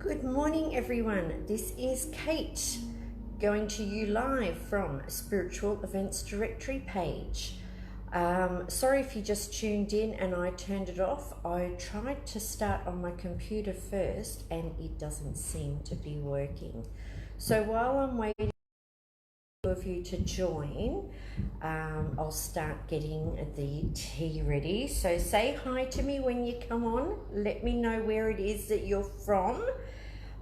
Good morning, everyone. This is Kate going to you live from Spiritual Events Directory page. Sorry if you just tuned in and I turned it off. I tried to start on my computer first and it doesn't seem to be working. So while I'm waiting of you to join, I'll start getting the tea ready. So say hi to me when you come on. Let me know where it is that you're from.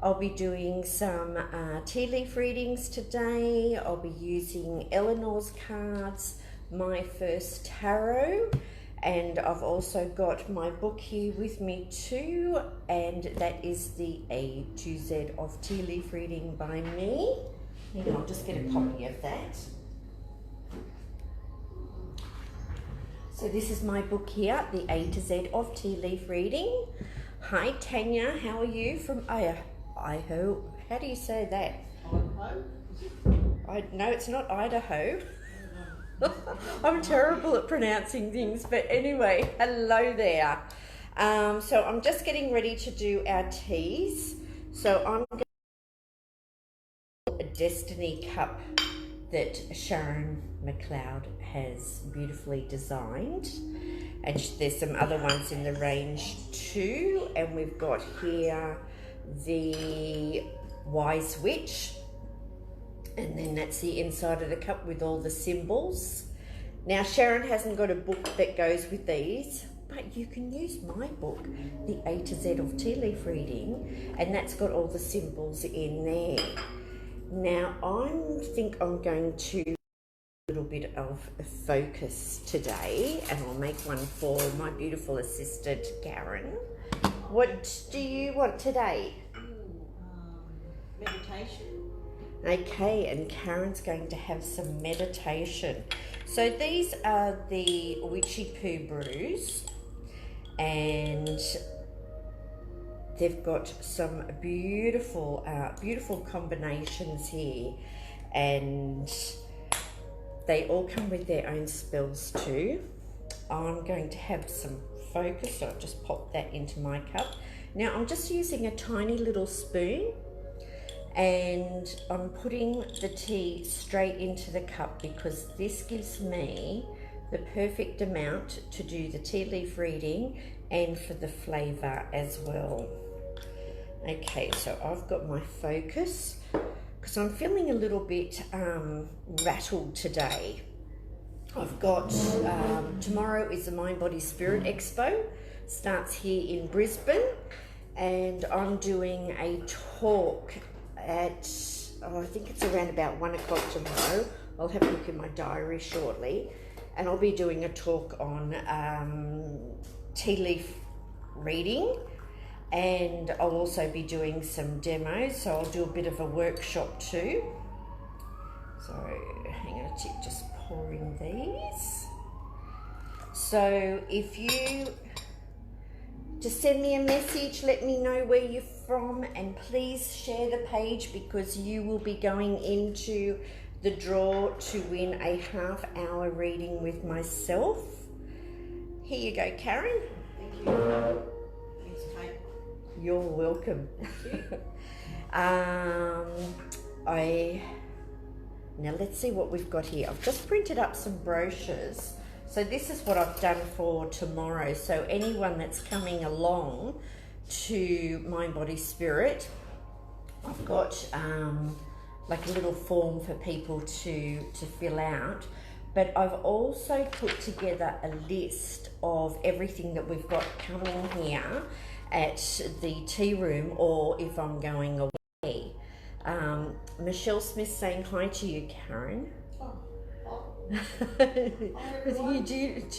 I'll be doing some tea leaf readings today. I'll be using Eleanor's cards, my first tarot, and I've also got my book here with me too, and that is the A to Z of tea leaf reading by me. And I'll just get a copy of that. So this is my book here, the A to Z of tea leaf reading. Hi Tanya, how are you from Idaho? How do you say that? Idaho? No, it's not Idaho. I'm terrible at pronouncing things, but anyway, hello there. So I'm just getting ready to do our teas. So I'm going to a Destiny cup that Sharon McLeod has beautifully designed, and there's some other ones in the range too, and we've got here the Wise Witch, and then that's the inside of the cup with all the symbols. Now Sharon hasn't got a book that goes with these, but you can use my book, the A to Z of tea leaf reading, and that's got all the symbols in there. Now I think I'm going to do a little bit of a focus today, and I'll make one for my beautiful assistant Karen. What do you want today? Meditation. Okay, and Karen's going to have some meditation. So these are the Witchy Poo brews, and they've got some beautiful, beautiful combinations here, and they all come with their own spells too. I'm going to have some focus, so I'll just pop that into my cup. Now I'm just using a tiny little spoon, and I'm putting the tea straight into the cup because this gives me the perfect amount to do the tea leaf reading and for the flavour as well. Okay, so I've got my focus because I'm feeling a little bit rattled today. I've got, tomorrow is the Mind Body Spirit Expo, starts here in Brisbane, and I'm doing a talk at, I think it's around about 1 o'clock tomorrow. I'll have a look in my diary shortly, and I'll be doing a talk on tea leaf reading, and I'll also be doing some demos, so I'll do a bit of a workshop too. So hang on a tick, just pouring these. So if you just send me a message, let me know where you're from, and please share the page because you will be going into the draw to win a half-hour reading with myself. Here you go, Karen. Thank you. Thanks, Kate. You're welcome. Now let's see what we've got here. I've just printed up some brochures. So this is what I've done for tomorrow. So anyone that's coming along to Mind Body Spirit, I've got like a little form for people to fill out. But I've also put together a list of everything that we've got coming here at the tea room, or if I'm going away. Michelle Smith saying hi to you, Karen. Do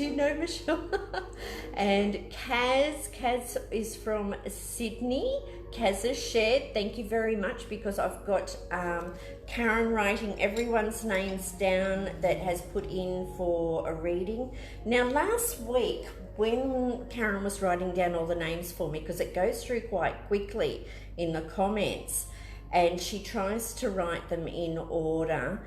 you know Michelle? And Kaz is from Sydney. Kaz has shared, thank you very much, because I've got Karen writing everyone's names down that has put in for a reading. Now last week when Karen was writing down all the names for me, because it goes through quite quickly in the comments, and she tries to write them in order,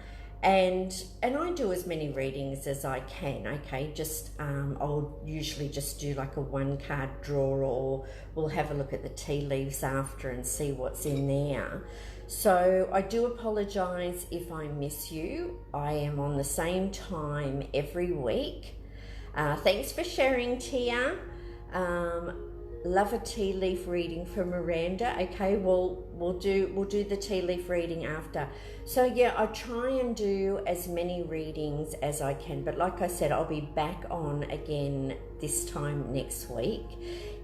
and I do as many readings as I can. Okay, just I'll usually just do like a 1-card draw, or we'll have a look at the tea leaves after and see what's in there. So I do apologize if I miss you. I am on the same time every week. Thanks for sharing, Tia. Love a tea leaf reading for Miranda. Okay, we'll do the tea leaf reading after. So yeah, I try and do as many readings as I can, but like I said, I'll be back on again this time next week.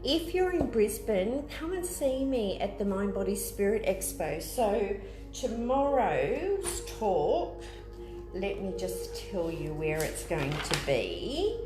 If you're in Brisbane, come and see me at the Mind Body Spirit Expo. So tomorrow's talk, let me just tell you where it's going to be.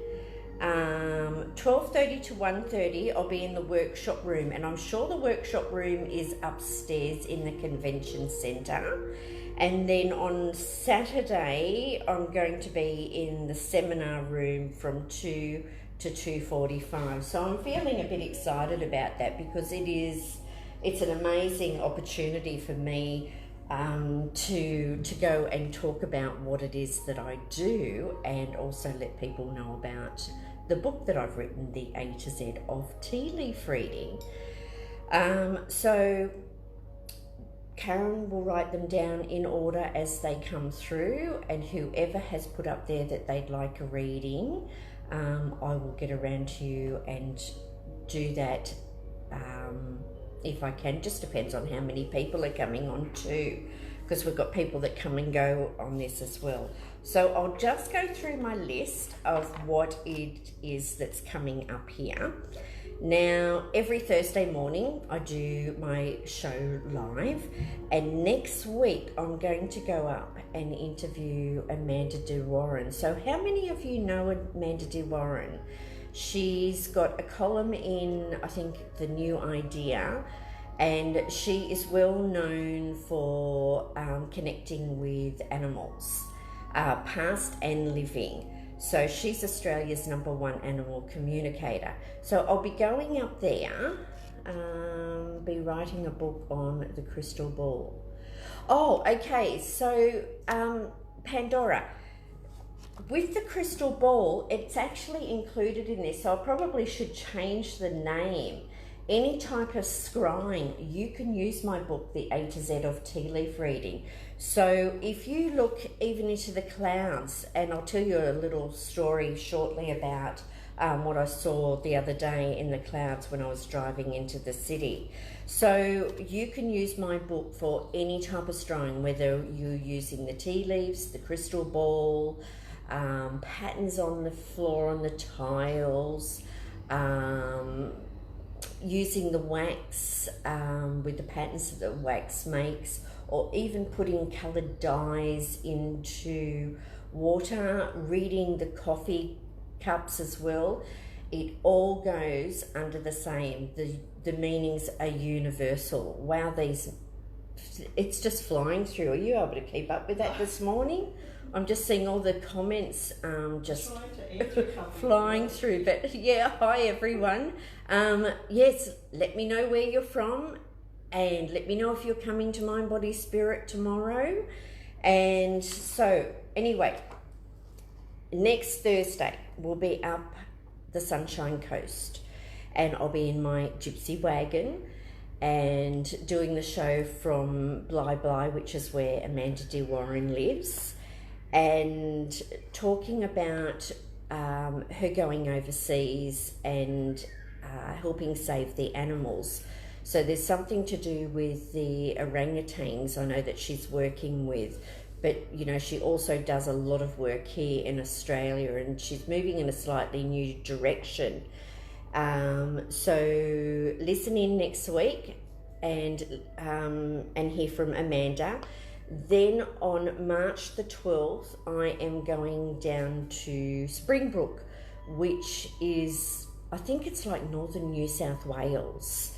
12:30 to 1:30 I'll be in the workshop room, and I'm sure the workshop room is upstairs in the convention centre. And then on Saturday I'm going to be in the seminar room from 2 to 2:45. So I'm feeling a bit excited about that, because it's an amazing opportunity for me to go and talk about what it is that I do, and also let people know about the book that I've written, The A to Z of Tea Leaf Reading. So Karen will write them down in order as they come through, and whoever has put up there that they'd like a reading, I will get around to you and do that if I can. Just depends on how many people are coming on too, because we've got people that come and go on this as well. So I'll just go through my list of what it is that's coming up here. Now, every Thursday morning I do my show live, and next week I'm going to go up and interview Amanda De Warren. So how many of you know Amanda De Warren? She's got a column in, I think, The New Idea, and she is well known for connecting with animals, past and living. So she's Australia's #1 animal communicator. So I'll be going up there, be writing a book on the crystal ball. Oh, okay, so Pandora. With the crystal ball, it's actually included in this, so I probably should change the name. Any type of scrying, you can use my book, The A to Z of Tea Leaf Reading. So if you look even into the clouds, and I'll tell you a little story shortly about what I saw the other day in the clouds when I was driving into the city. So you can use my book for any type of scrying, whether you're using the tea leaves, the crystal ball, patterns on the floor, on the tiles, using the wax with the patterns that the wax makes, or even putting coloured dyes into water, reading the coffee cups as well. It all goes under the same. The meanings are universal. Wow, it's just flying through. Are you able to keep up with that this morning? I'm just seeing all the comments just flying through. But yeah, hi everyone. Yes, let me know where you're from, and let me know if you're coming to Mind Body Spirit tomorrow. And so anyway, next Thursday we'll be up the Sunshine Coast, and I'll be in my gypsy wagon and doing the show from Bly, which is where Amanda De Warren lives, and talking about her going overseas and helping save the animals. So there's something to do with the orangutans I know that she's working with, but you know, she also does a lot of work here in Australia, and she's moving in a slightly new direction. So listen in next week and hear from Amanda. Then on March the 12th, I am going down to Springbrook, which is, I think it's like northern New South Wales.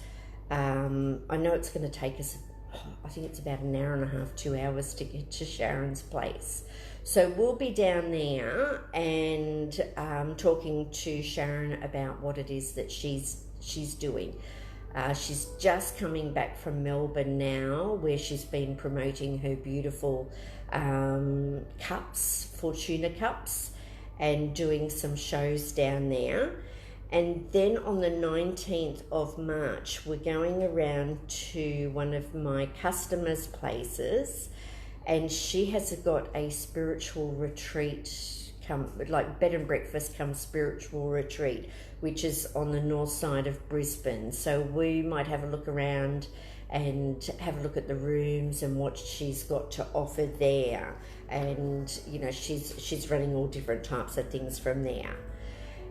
I know it's going to take us, I think it's about an hour and a half, 2 hours to get to Sharon's place. So we'll be down there and talking to Sharon about what it is that she's doing. She's just coming back from Melbourne now, where she's been promoting her beautiful cups, Fortuna cups, and doing some shows down there. And then on the 19th of March, we're going around to one of my customers' places, and she has got a spiritual retreat, like bed and breakfast come spiritual retreat, which is on the north side of Brisbane. So we might have a look around and have a look at the rooms and what she's got to offer there. And you know, she's running all different types of things from there.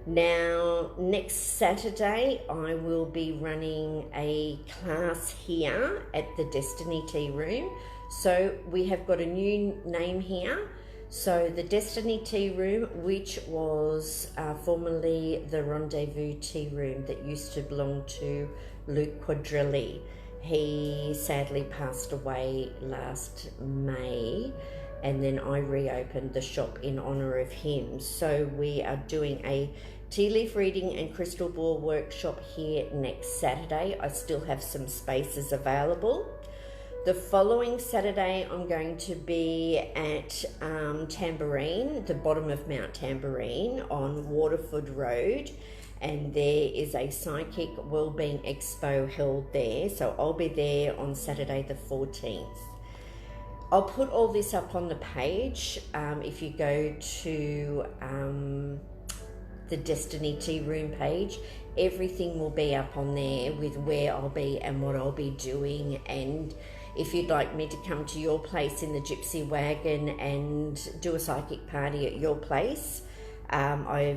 Now, next Saturday, I will be running a class here at the Destiny Tea Room. So we have got a new name here. So the Destiny Tea Room, which was formerly the Rendezvous Tea Room that used to belong to Luke Quadrilli. He sadly passed away last May, and then I reopened the shop in honour of him. So we are doing a tea leaf reading and crystal ball workshop here next Saturday. I still have some spaces available. The following Saturday, I'm going to be at Tamborine, the bottom of Mount Tamborine on Waterford Road, and there is a Psychic Wellbeing Expo held there. So I'll be there on Saturday the 14th. I'll put all this up on the page. If you go to the Destiny Tea Room page, everything will be up on there with where I'll be and what I'll be doing. And if you'd like me to come to your place in the Gypsy Wagon and do a psychic party at your place, I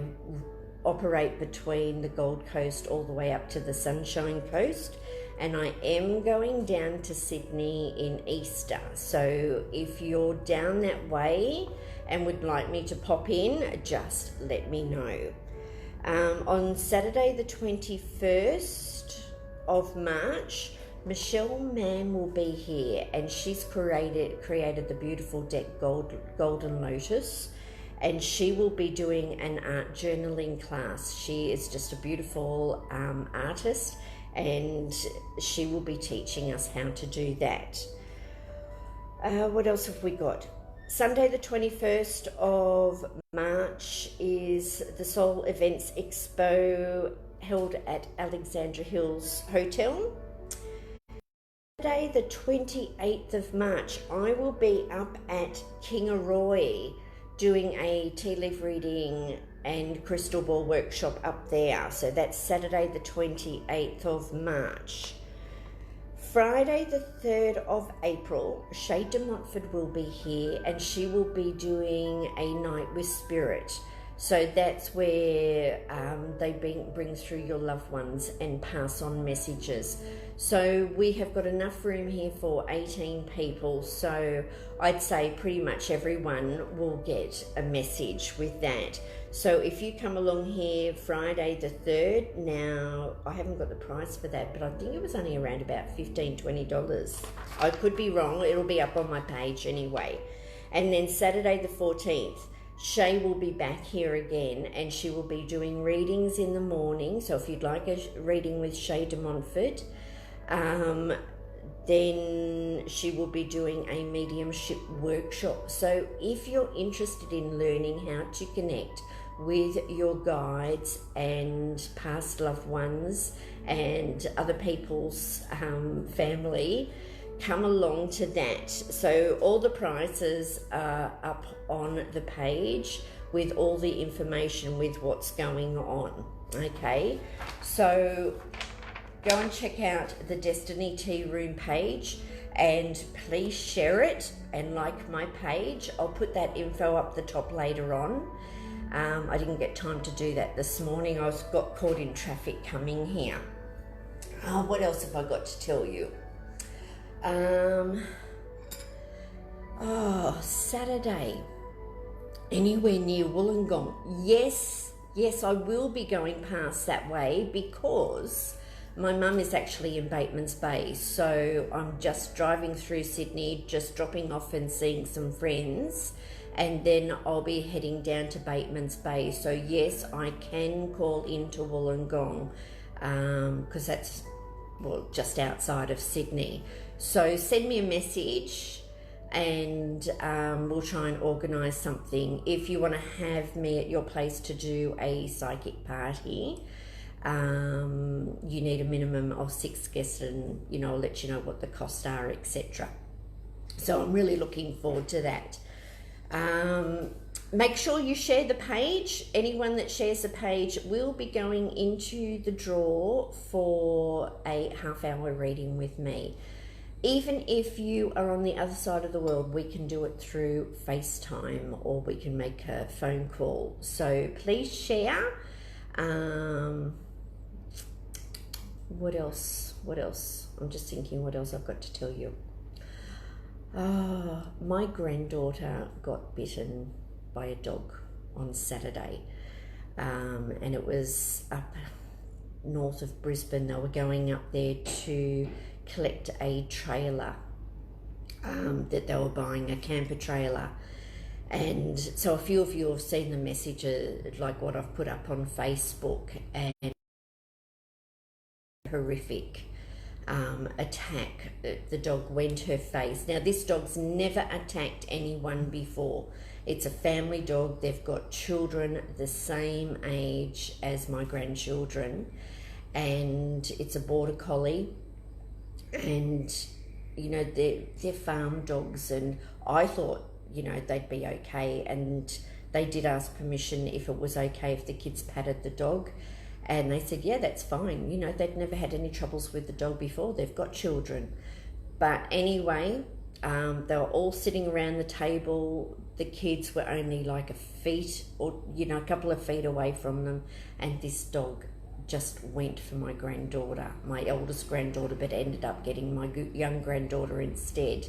operate between the Gold Coast all the way up to the Sunshine Coast, and I am going down to Sydney in Easter. So if you're down that way and would like me to pop in, just let me know. On Saturday the 21st of March, Michelle Mann will be here, and she's created the beautiful deck Golden Lotus, and she will be doing an art journaling class. She is just a beautiful artist, and she will be teaching us how to do that. What else have we got? Sunday the 21st of March is the Soul Events Expo held at Alexandra Hills Hotel. Saturday the 28th of March, I will be up at Kingaroy doing a tea leaf reading and crystal ball workshop up there. So that's Saturday the 28th of March. Friday the 3rd of April, Shay de Montfort will be here, and she will be doing a night with spirit. So that's where they bring through your loved ones and pass on messages. So we have got enough room here for 18 people. So I'd say pretty much everyone will get a message with that. So if you come along here Friday the 3rd, now I haven't got the price for that, but I think it was only around about $15, $20. I could be wrong, it'll be up on my page anyway. And then Saturday the 14th, Shay will be back here again, and she will be doing readings in the morning. So if you'd like a reading with Shay de Montfort, then she will be doing a mediumship workshop. So if you're interested in learning how to connect with your guides and past loved ones and other people's family, come along to that. So all the prices are up on the page with all the information with what's going on. Okay, so go and check out the Destiny Tea Room page, and please share it and like my page. I'll put that info up the top later on. I didn't get time to do that this morning. I got caught in traffic coming here. What else have I got to tell you? Saturday, anywhere near Wollongong. Yes, I will be going past that way because my mum is actually in Bateman's Bay. So I'm just driving through Sydney, just dropping off and seeing some friends, and then I'll be heading down to Bateman's Bay. So yes, I can call into Wollongong because that's well, just outside of Sydney. So send me a message and we'll try and organise something. If you want to have me at your place to do a psychic party, you need a minimum of 6 guests, and I'll let you know what the costs are, etc. So I'm really looking forward to that. Make sure you share the page. Anyone that shares the page will be going into the draw for a half-hour reading with me. Even if you are on the other side of the world, we can do it through FaceTime or we can make a phone call. So please share. What else? I'm just thinking what else I've got to tell you. My granddaughter got bitten by a dog on Saturday, and it was up north of Brisbane. They were going up there to collect a trailer that they were buying, a camper trailer. And so a few of you have seen the messages, like what I've put up on Facebook, and horrific attack. The dog went her face. Now, this dog's never attacked anyone before. It's a family dog. They've got children the same age as my grandchildren, and it's a border collie. And they're farm dogs, and I thought they'd be okay, and they did ask permission if it was okay if the kids patted the dog. And they said, yeah, that's fine. They'd never had any troubles with the dog before. They've got children. But anyway, they were all sitting around the table. The kids were only like a feet or, a couple of feet away from them. And this dog just went for my granddaughter, my eldest granddaughter, but ended up getting my young granddaughter instead.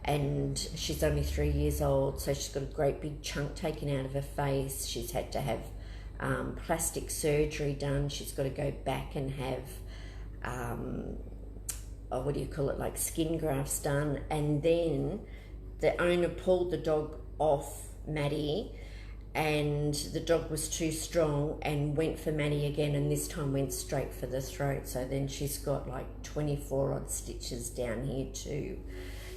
And she's only 3 years old, so she's got a great big chunk taken out of her face. She's had to have plastic surgery done. She's got to go back and have like skin grafts done. And then the owner pulled the dog off Maddie, and the dog was too strong and went for Maddie again, and this time went straight for the throat. So then she's got like 24 odd stitches down here too.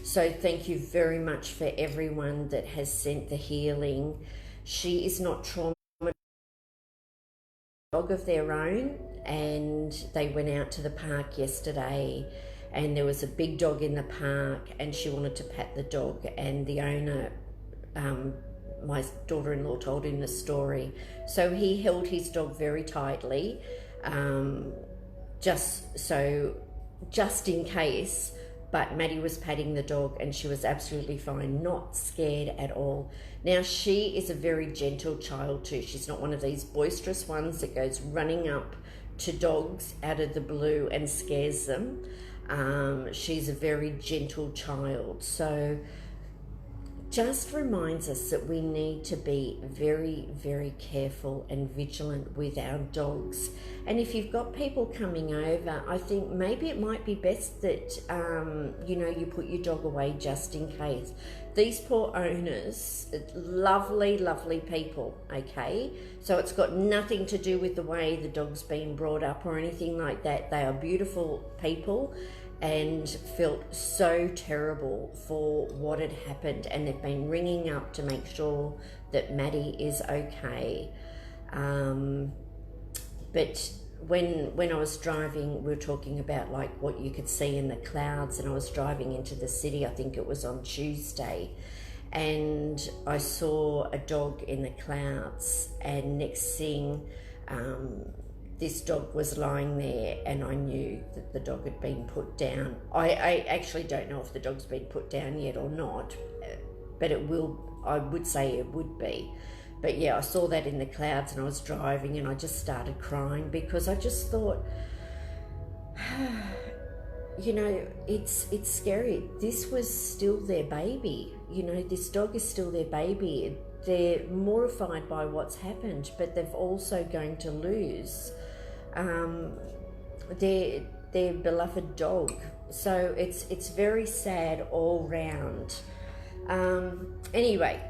So thank you very much for everyone that has sent the healing. She is not traumatized. Dog of their own, and they went out to the park yesterday, and there was a big dog in the park, and she wanted to pat the dog, and the owner, my daughter-in-law, told him the story. So he held his dog very tightly, just in case. But Maddie was patting the dog and she was absolutely fine, not scared at all. Now, she is a very gentle child too. She's not one of these boisterous ones that goes running up to dogs out of the blue and scares them. She's a very gentle child. So just reminds us that we need to be very, very careful and vigilant with our dogs. And if you've got people coming over, I think maybe it might be best that, you put your dog away just in case. These poor owners, lovely, lovely people, okay? So it's got nothing to do with the way the dog's been brought up or anything like that. They are beautiful people, and felt so terrible for what had happened, and they've been ringing up to make sure that Maddie is okay. But when I was driving, we were talking about like what you could see in the clouds, and I was driving into the city, I think it was on Tuesday, and I saw a dog in the clouds, and next thing, this dog was lying there, and I knew that the dog had been put down. I actually don't know if the dog's been put down yet or not, but it will, I would say it would be. But yeah, I saw that in the clouds, and I was driving, and I just started crying because I just thought, it's scary. This was still their baby. This dog is still their baby. They're mortified by what's happened, but they're also going to lose their beloved dog. So it's very sad all round. Anyway,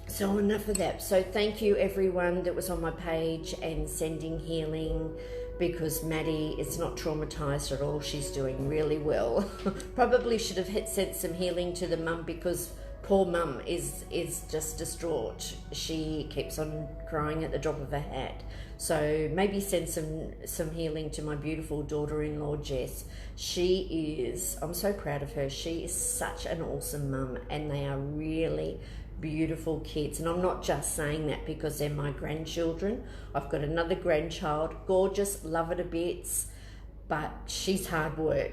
so enough of that. So thank you everyone that was on my page and sending healing. because Maddie is not traumatized at all. She's doing really well. Probably should have sent some healing to the mum, because poor mum is just distraught. She keeps on crying at the drop of a hat. So maybe send some healing to my beautiful daughter-in-law, Jess. She is, I'm so proud of her. She is such an awesome mum, and they are really beautiful kids. And I'm not just saying that because they're my grandchildren. I've got another grandchild, gorgeous, love her to bits, but she's hard work.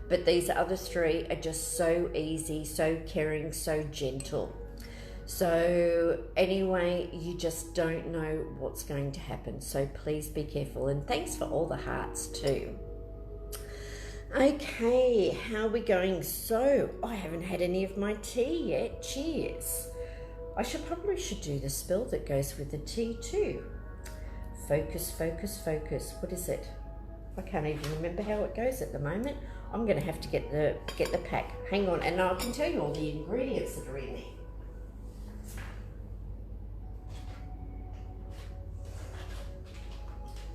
But these other three are just so easy, so caring, so gentle. So anyway, you just don't know what's going to happen. So please be careful. And thanks for all the hearts too. Okay, how are we going? So I haven't had any of my tea yet. Cheers. I probably should do the spell that goes with the tea too. Focus, focus, focus. What is it? I can't even remember how it goes at the moment. I'm going to have to get the pack. Hang on, and I can tell you all the ingredients that are in there.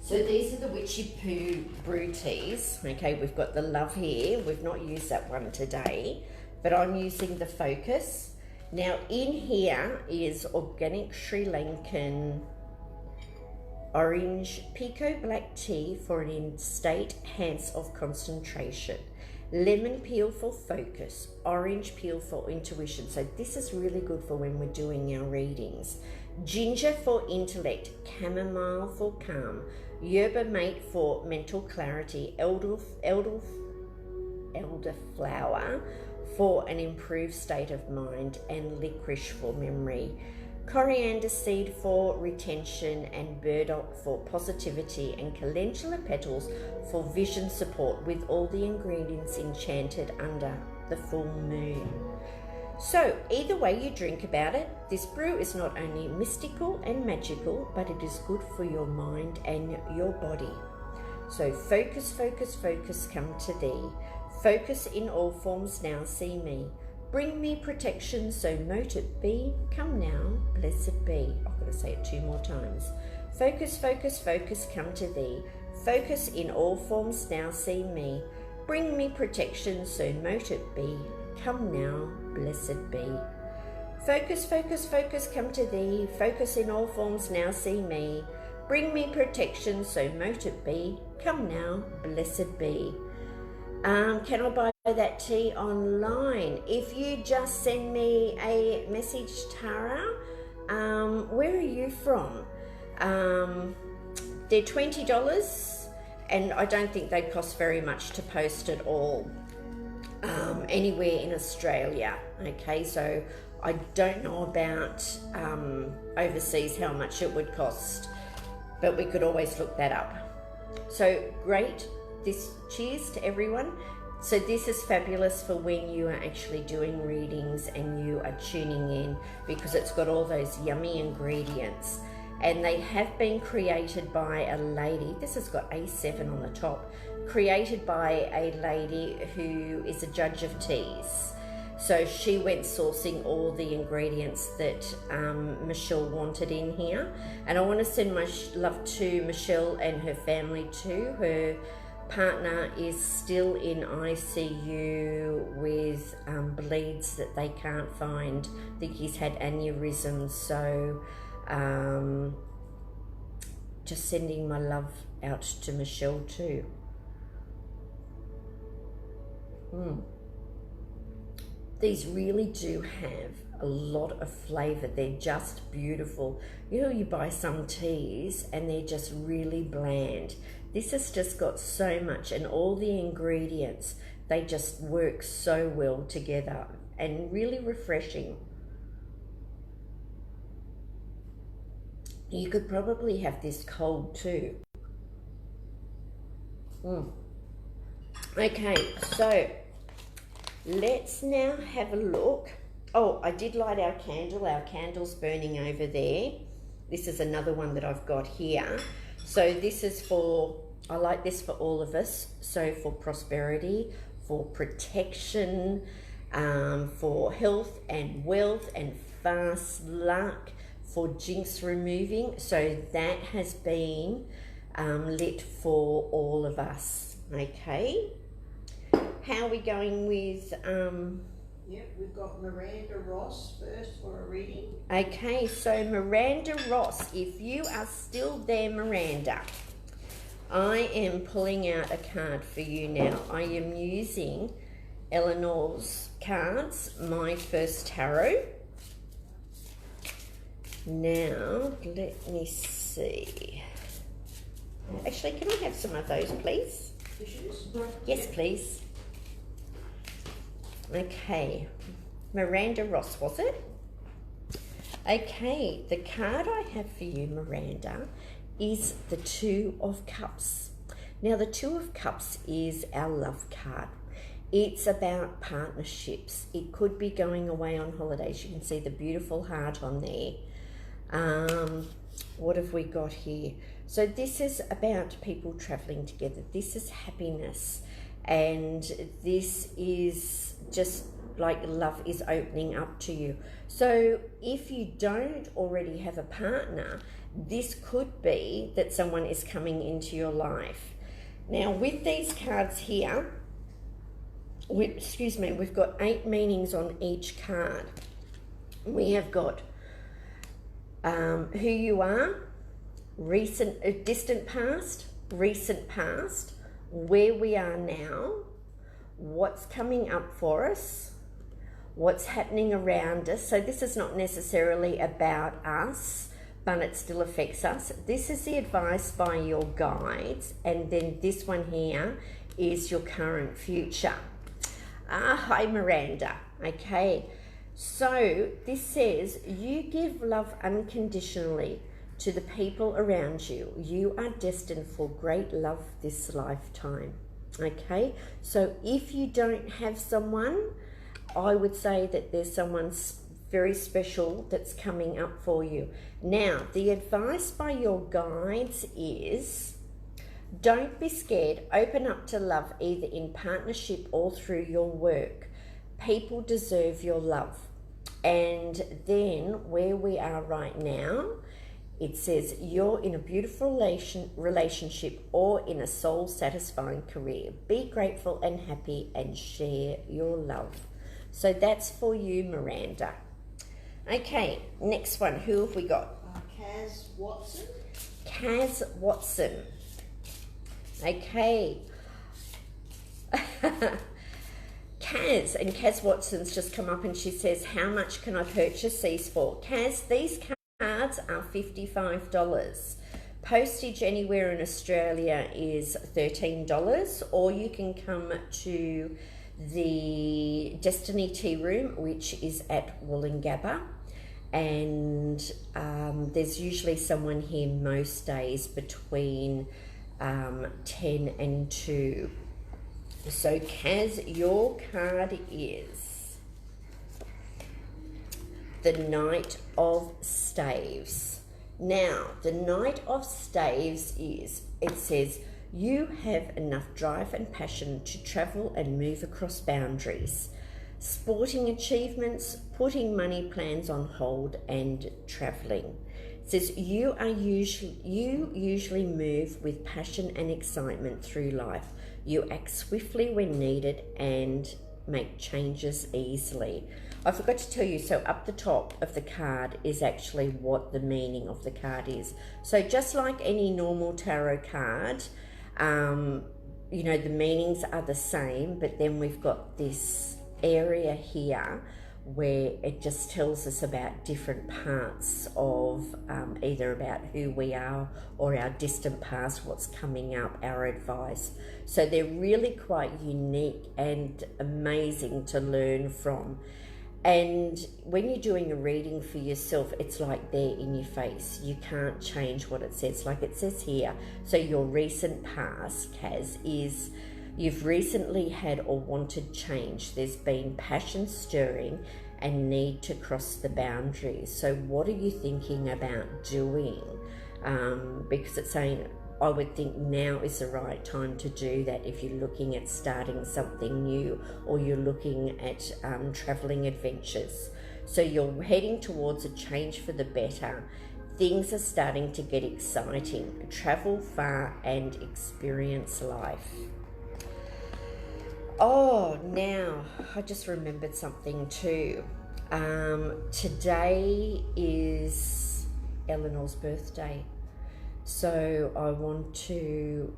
So these are the Witchy Poo brew teas. Okay, we've got the Love here. We've not used that one today, but I'm using the Focus. Now in here is organic Sri Lankan orange Pico black tea for an instate enhance of concentration, lemon peel for focus, orange peel for intuition. So this is really good for when we're doing our readings. Ginger for intellect, chamomile for calm, yerba mate for mental clarity, elderflower for an improved state of mind, and licorice for memory. Coriander seed for retention, and burdock for positivity, and calendula petals for vision support, with all the ingredients enchanted under the full moon. So either way you drink about it, this brew is not only mystical and magical, but it is good for your mind and your body. So focus, focus, focus, come to thee. Focus in all forms now, see me. Bring me protection, so mote it be. Come now, blessed be. I've got to say it 2 more times. Focus, focus, focus, come to thee. Focus in all forms now, see me. Bring me protection, so mote it be. Come now, blessed be. Focus, focus, focus, come to thee. Focus in all forms now, see me. Bring me protection, so mote it be. Come now, blessed be. Can I buy that tea online? If you just send me a message, Tara, where are you from? They're $20, and I don't think they cost very much to post at all anywhere in Australia. Okay, so I don't know about overseas how much it would cost, but we could always look that up. So great. Cheers to everyone. So this is fabulous for when you are actually doing readings and you are tuning in, because it's got all those yummy ingredients, and they have been created by a lady. This has got A7 on the top, created by a lady who is a judge of teas. So she went sourcing all the ingredients that Michelle wanted in here, and I want to send my love to Michelle and her family too. Her partner is still in ICU with bleeds that they can't find. I think he's had aneurysms. So just sending my love out to Michelle too. These really do have a lot of flavour. They're just beautiful. You know, you buy some teas and they're just really bland. This has just got so much, and all the ingredients, they just work so well together and really refreshing. You could probably have this cold too. Okay, so let's now have a look. Oh, I did light our candle. Our candle's burning over there. This is another one that I've got here. So this is for, I like this for all of us. So for prosperity, for protection, for health and wealth and fast luck, for jinx removing. So that has been lit for all of us. Okay, how are we going with Yep, we've got Miranda Ross first for a reading. okay, so Miranda Ross, if you are still there, Miranda, I am pulling out a card for you now. I am using Eleanor's cards, My First Tarot. Now, let me see. Actually, can I have some of those, please? Tissues. Yes, please. Okay, Miranda Ross, was it? Okay, the card I have for you, Miranda, is the Two of Cups. Now, the Two of Cups is our love card. It's about partnerships. It could be going away on holidays. You can see the beautiful heart on there. What have we got here? So this is about people traveling together. This is happiness. And this is just like love is opening up to you. So if you don't already have a partner, this could be that someone is coming into your life. Now with these cards here, we've got 8 meanings on each card. We have got who you are, distant past, recent past, where we are now, what's coming up for us, what's happening around us. So this is not necessarily about us, but it still affects us. This is the advice by your guides, and then this one here is your current future. Hi Miranda. Okay, so this says you give love unconditionally to the people around you. You are destined for great love this lifetime. Okay, so if you don't have someone, I would say that there's someone very special that's coming up for you. Now, the advice by your guides is don't be scared. Open up to love, either in partnership or through your work. People deserve your love. And then where we are right now, it says you're in a beautiful relationship or in a soul-satisfying career. Be grateful and happy and share your love. So that's for you, Miranda. Okay, next one. Who have we got? Kaz Watson. Kaz Watson. Okay. Kaz, and Kaz Watson's just come up and she says, how much can I purchase these for? Kaz, these cards are $55. Postage anywhere in Australia is $13, or you can come to the Destiny Tea Room, which is at Wollongabba, and there's usually someone here most days between 10 and 2. So Kaz, your card is the Knight of Staves. Now, the Knight of Staves is, it says, you have enough drive and passion to travel and move across boundaries. Sporting achievements, putting money plans on hold, and travelling. It says you usually move with passion and excitement through life. You act swiftly when needed and make changes easily. I forgot to tell you, so up the top of the card is actually what the meaning of the card is. So just like any normal tarot card, you know, the meanings are the same, but then we've got this area here where it just tells us about different parts of either about who we are or our distant past, what's coming up, our advice. So they're really quite unique and amazing to learn from. And when you're doing a reading for yourself, it's like they're in your face. You can't change what it says. Like it says here, so your recent past, Kaz, is you've recently had or wanted change. There's been passion stirring and need to cross the boundaries. So what are you thinking about doing? Because it's saying, I would think now is the right time to do that if you're looking at starting something new or you're looking at traveling adventures. So you're heading towards a change for the better. things are starting to get exciting. Travel far and experience life. Oh, now I just remembered something too. Today is Eleanor's birthday. So I want to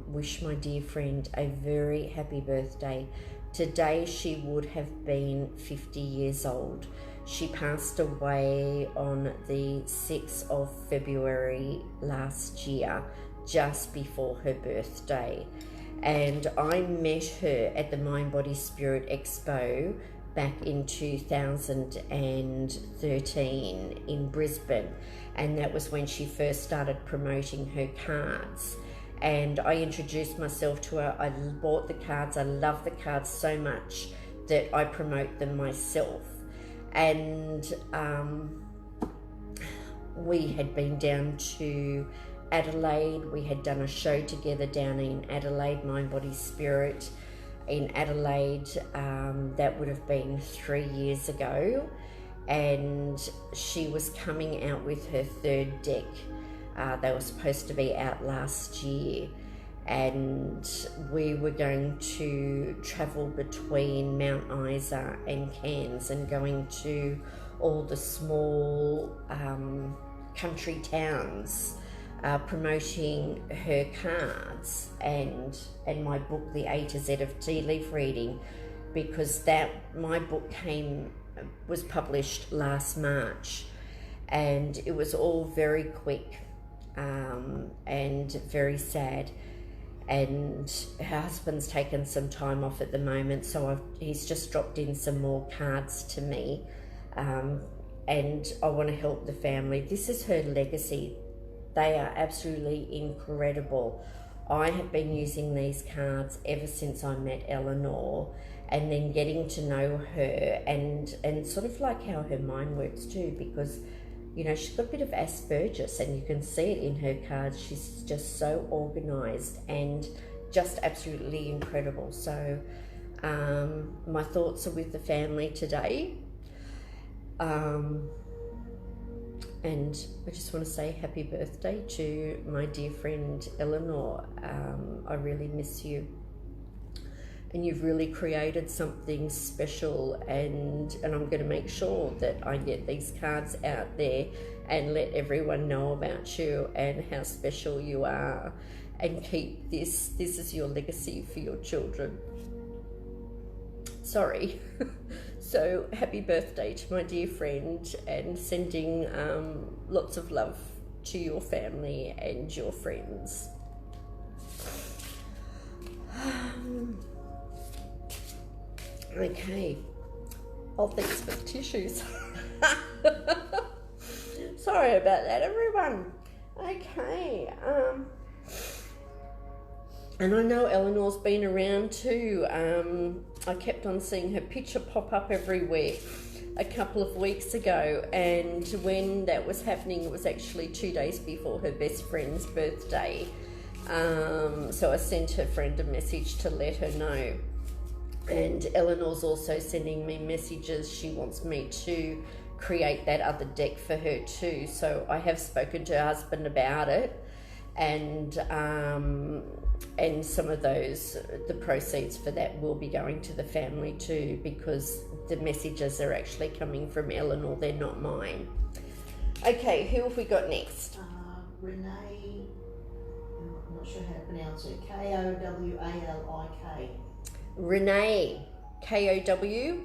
wish my dear friend a very happy birthday. Today she would have been 50 years old. She passed away on the 6th of February last year, just before her birthday. And I met her at the Mind Body Spirit Expo back in 2013 in Brisbane, and that was when she first started promoting her cards. And I introduced myself to her. I bought the cards. I love the cards so much that I promote them myself. And we had been down to Adelaide. We had done a show together down in Adelaide, Mind Body Spirit in Adelaide. That would have been 3 years ago, and she was coming out with her third deck. They were supposed to be out last year, and we were going to travel between Mount Isa and Cairns and going to all the small country towns, promoting her cards and my book, The A to Z of Tea Leaf Reading, because my book was published last March, and it was all very quick and very sad. And her husband's taken some time off at the moment, so he's just dropped in some more cards to me, and I want to help the family. This is her legacy. They are absolutely incredible. I have been using these cards ever since I met Eleanor, and then getting to know her and sort of like how her mind works too, because you know, she's got a bit of Asperger's, and you can see it in her cards. She's just so organised and just absolutely incredible. So my thoughts are with the family today. And I just want to say happy birthday to my dear friend Eleanor. I really miss you. And you've really created something special, and I'm going to make sure that I get these cards out there and let everyone know about you and how special you are, and keep this is your legacy for your children. Sorry. So happy birthday to my dear friend, and sending lots of love to your family and your friends. Okay. Oh, thanks for the tissues. Sorry about that, everyone. Okay. And I know Eleanor's been around too. I kept on seeing her picture pop up everywhere a couple of weeks ago, and when that was happening, it was actually 2 days before her best friend's birthday. So I sent her friend a message to let her know. And Eleanor's also sending me messages. She wants me to create that other deck for her too. So I have spoken to her husband about it, and some of the proceeds for that will be going to the family too, because the messages are actually coming from Eleanor, they're not mine. Okay, who have we got next? Renee, I'm not sure how to pronounce it, Kowalik. Renee, Kowalik.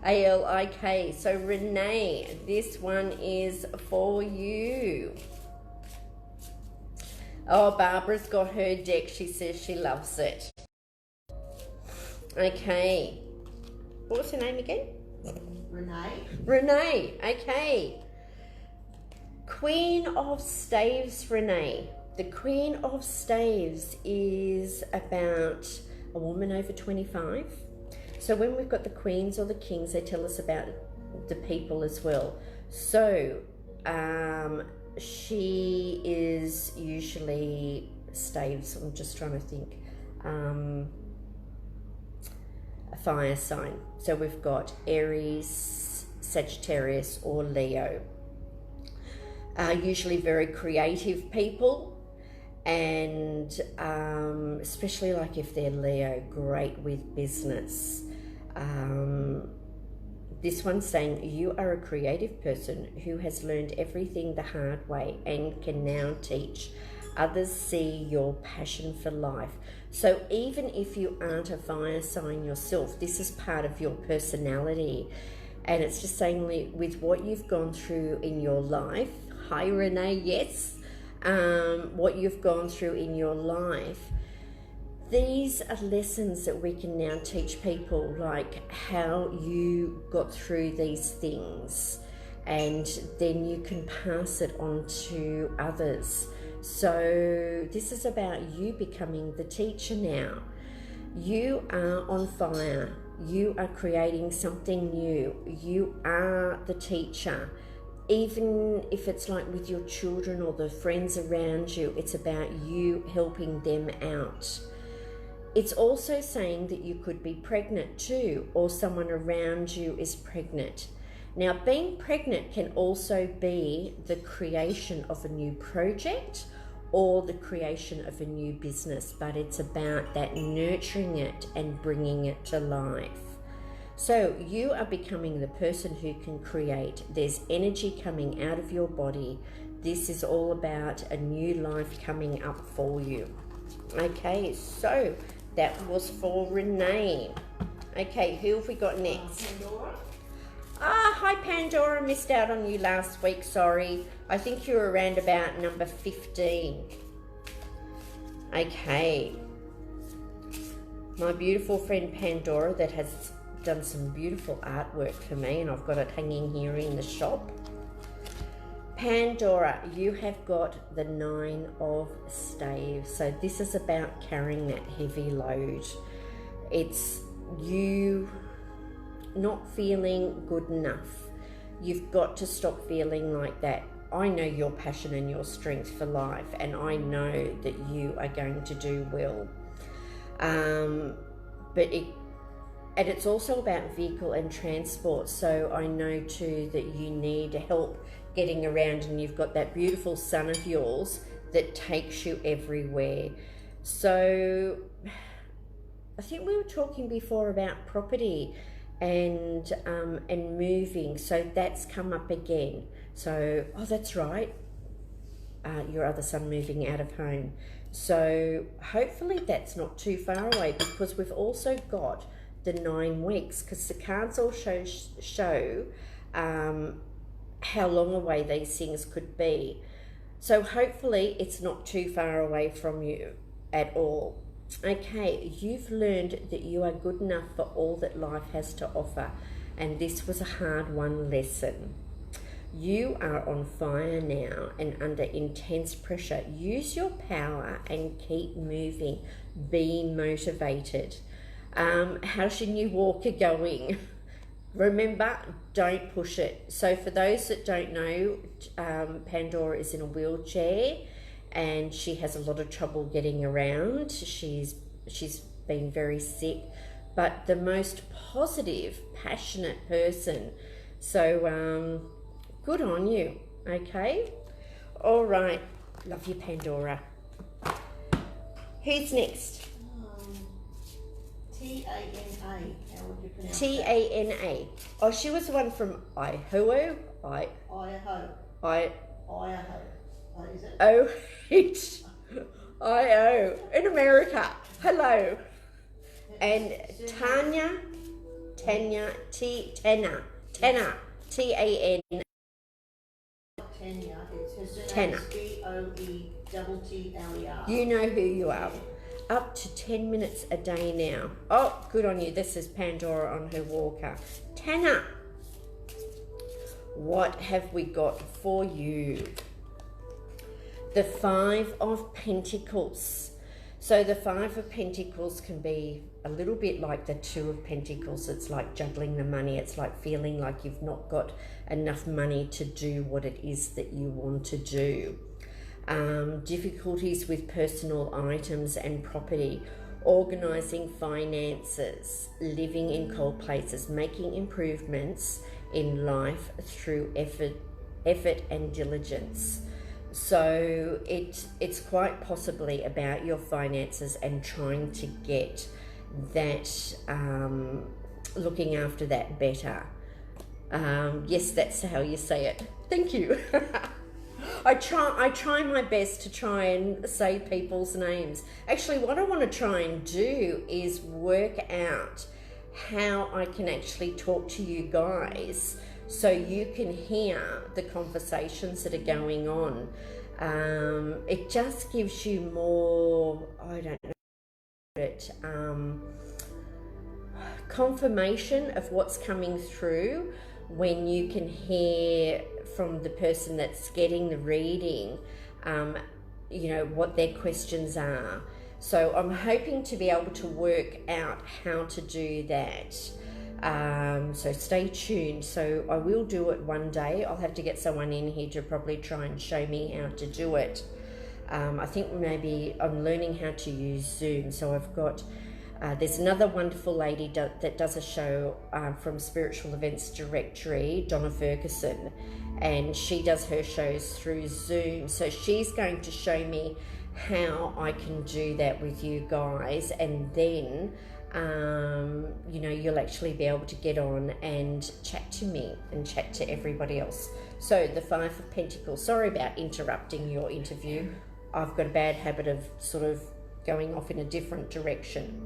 Alik. So Renee, this one is for you. Oh, Barbara's got her deck. She says she loves it. Okay. What was her name again? Renee, okay. Queen of Staves, Renee. The Queen of Staves is about a woman over 25. So when we've got the queens or the kings, they tell us about the people as well. So she is usually staves. I'm just trying to think. A fire sign. So we've got Aries, Sagittarius, or Leo. are usually very creative people, and especially like if they're Leo, great with business. This one's saying you are a creative person who has learned everything the hard way and can now teach others. See your passion for life. So even if you aren't a fire sign yourself, this is part of your personality. And it's just saying with what you've gone through in your life, hi Renee, yes, what you've gone through in your life, these are lessons that we can now teach people, like how you got through these things, and then you can pass it on to others. So this is about you becoming the teacher now. You are on fire. You are creating something new. You are the teacher. Even if it's like with your children or the friends around you, it's about you helping them out. It's also saying that you could be pregnant too, or someone around you is pregnant. Now, being pregnant can also be the creation of a new project or the creation of a new business, but it's about that nurturing it and bringing it to life. So you are becoming the person who can create. There's energy coming out of your body. This is all about a new life coming up for you. Okay, so that was for Renee. Okay, who have we got next? Pandora. Hi Pandora, missed out on you last week, sorry. I think you were around about number 15. Okay. My beautiful friend Pandora that has done some beautiful artwork for me, and I've got it hanging here in the shop. Pandora, you have got the 9 of staves. So this is about carrying that heavy load. It's you not feeling good enough. You've got to stop feeling like that. I know your passion and your strength for life, and I know that you are going to do well. And it's also about vehicle and transport. So I know too that you need help getting around, and you've got that beautiful son of yours that takes you everywhere. So I think we were talking before about property and moving, so that's come up again. So that's right, your other son moving out of home. So hopefully that's not too far away, because we've also got the 9 weeks, because the cards all show how long away these things could be. So hopefully it's not too far away from you at all. Okay, you've learned that you are good enough for all that life has to offer, and this was a hard-won lesson. You are on fire now and under intense pressure. Use your power and keep moving. Be motivated. How's your new walker going? Remember, don't push it. So for those that don't know, Pandora is in a wheelchair and she has a lot of trouble getting around. She's been very sick, but the most positive, passionate person. So good on you. Okay, all right. Love you, Pandora. Who's next? T-A-N-A. How would you pronounce T-A-N-A. Oh, she was the one from Idaho. Idaho. Is it? O-H-I-O. In America. Hello. And Tanya, T-A-N. Tanya. It's her Tanya. surname Boetteler. You know who you are. Up to 10 minutes a day now. Oh, good on you. This is Pandora on her walker. Tana, what have we got for you? The 5 of Pentacles. So the 5 of Pentacles can be a little bit like the 2 of Pentacles. It's like juggling the money. It's like feeling like you've not got enough money to do what it is that you want to do. Difficulties with personal items and property, organising finances, living in cold places, making improvements in life through effort effort and diligence. So it's quite possibly about your finances and trying to get that, looking after that better. Yes, that's how you say it. Thank you. I try my best to try and say people's names. Actually, what I want to try and do is work out how I can actually talk to you guys so you can hear the conversations that are going on. It just gives you more, I don't know, confirmation of what's coming through when you can hear from the person that's getting the reading, you know, what their questions are. So I'm hoping to be able to work out how to do that. So stay tuned. So I will do it one day. I'll have to get someone in here to probably try and show me how to do it. I think maybe I'm learning how to use Zoom. So I've got, there's another wonderful lady that does a show from Spiritual Events Directory, Donna Ferguson, and she does her shows through Zoom. So she's going to show me how I can do that with you guys, and then you know, you'll actually be able to get on and chat to me and chat to everybody else. So the Five of Pentacles, sorry about interrupting your interview. I've got a bad habit of sort of going off in a different direction.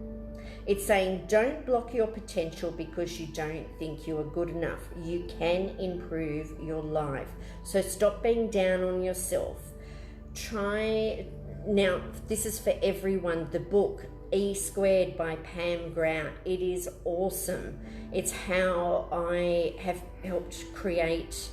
It's saying, don't block your potential because you don't think you are good enough. You can improve your life. So stop being down on yourself. Try, now this is for everyone, the book E Squared by Pam Grout. It is awesome. It's how I have helped create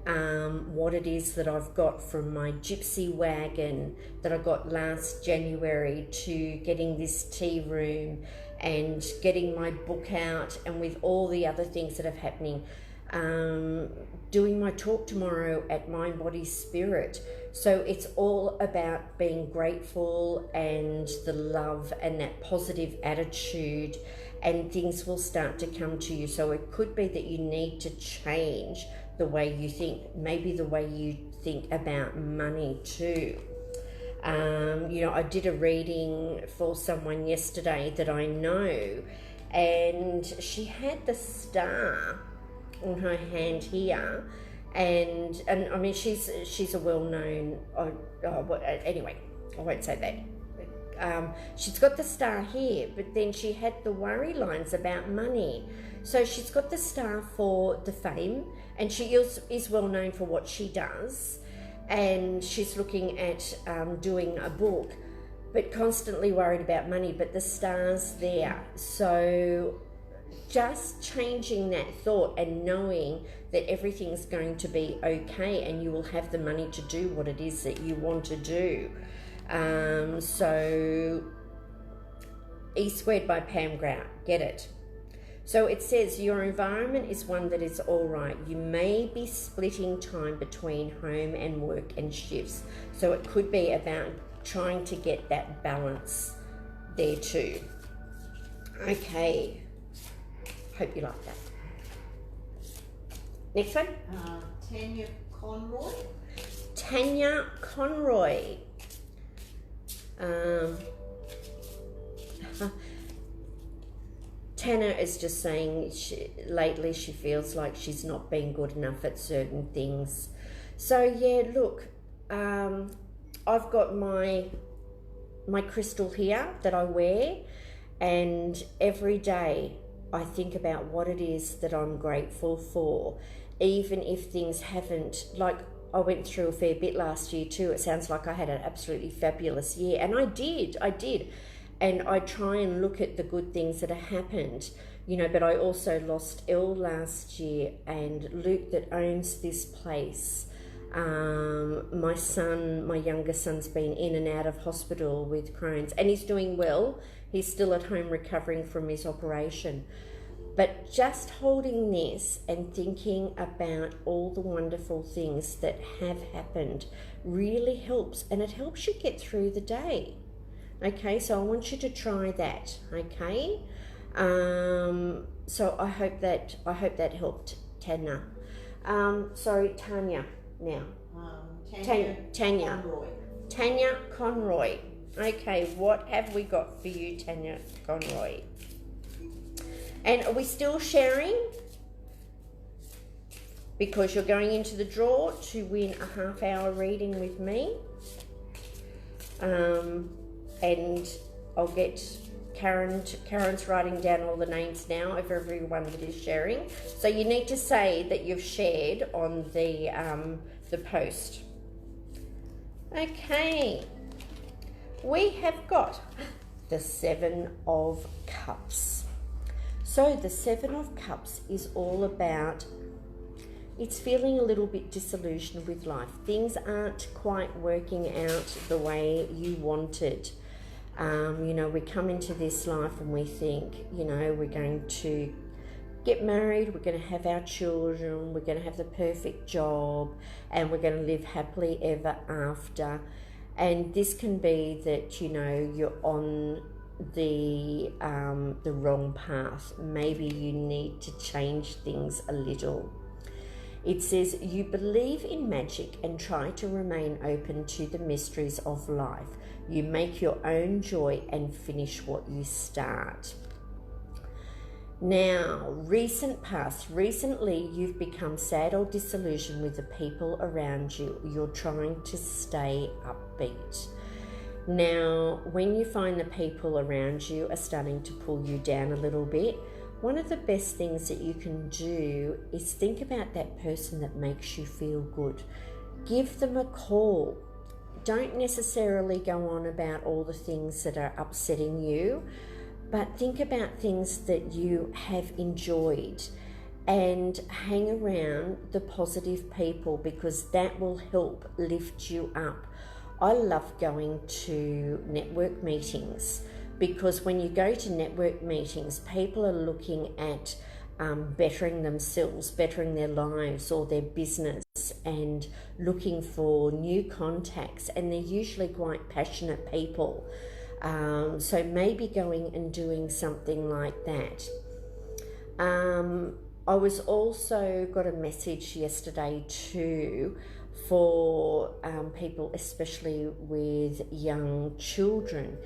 what it is that I've got from my gypsy wagon that I got last January to getting this tea room and getting my book out, and with all the other things that are happening, doing my talk tomorrow at Mind, Body, Spirit. So it's all about being grateful and the love and that positive attitude, and things will start to come to you. So it could be that you need to change the way you think, maybe the way you think about money too. You know, I did a reading for someone yesterday that I know, and she had the star on her hand here, and I mean she's a well-known, anyway, I won't say that. She's got the star here, but then she had the worry lines about money. So she's got the star for the fame, and she is well known for what she does, and she's looking at doing a book, but constantly worried about money, but the star's there. So just changing that thought and knowing that everything's going to be okay and you will have the money to do what it is that you want to do. So E Squared by Pam Grout, get it? So it says your environment is one that is all right. You may be splitting time between home and work and shifts. So it could be about trying to get that balance there too. Okay, hope you like that. Next one. Tanya Conroy. Tanya Conroy. Tana is just saying lately she feels like she's not been good enough at certain things. So yeah, look, I've got my crystal here that I wear, and every day I think about what it is that I'm grateful for, even if things haven't, like I went through a fair bit last year too. It sounds like I had an absolutely fabulous year, and I did. And I try and look at the good things that have happened, you know, but I also lost Elle last year, and Luke that owns this place, my son, my younger son's been in and out of hospital with Crohn's, and he's doing well. He's still at home recovering from his operation. But just holding this and thinking about all the wonderful things that have happened really helps, and it helps you get through the day. Okay, so I want you to try that. Okay, so I hope that helped, Tanya. Sorry, Tanya. now? Tanya Conroy. Tanya Conroy. Okay, what have we got for you, Tanya Conroy? And are we still sharing? Because you're going into the draw to win a half-hour reading with me. And I'll get Karen's writing down all the names now of everyone that is sharing. So you need to say that you've shared on the post. Okay. We have got the Seven of Cups. So the Seven of Cups is all about, it's feeling a little bit disillusioned with life. Things aren't quite working out the way you wanted. We come into this life and we think, we're going to get married, we're going to have our children, we're going to have the perfect job, and we're going to live happily ever after. And this can be that, you're on the wrong path. Maybe you need to change things a little. It says, you believe in magic and try to remain open to the mysteries of life. You make your own joy and finish what you start. Now, recent past. Recently, you've become sad or disillusioned with the people around you. You're trying to stay upbeat. Now, when you find the people around you are starting to pull you down a little bit, one of the best things that you can do is think about that person that makes you feel good. Give them a call. Don't necessarily go on about all the things that are upsetting you, but think about things that you have enjoyed and hang around the positive people, because that will help lift you up. I love going to network meetings, because when you go to network meetings, people are looking at bettering themselves, bettering their lives or their business, and looking for new contacts, and they're usually quite passionate people. So maybe going and doing something like that. I was also got a message yesterday too for people, especially with young children,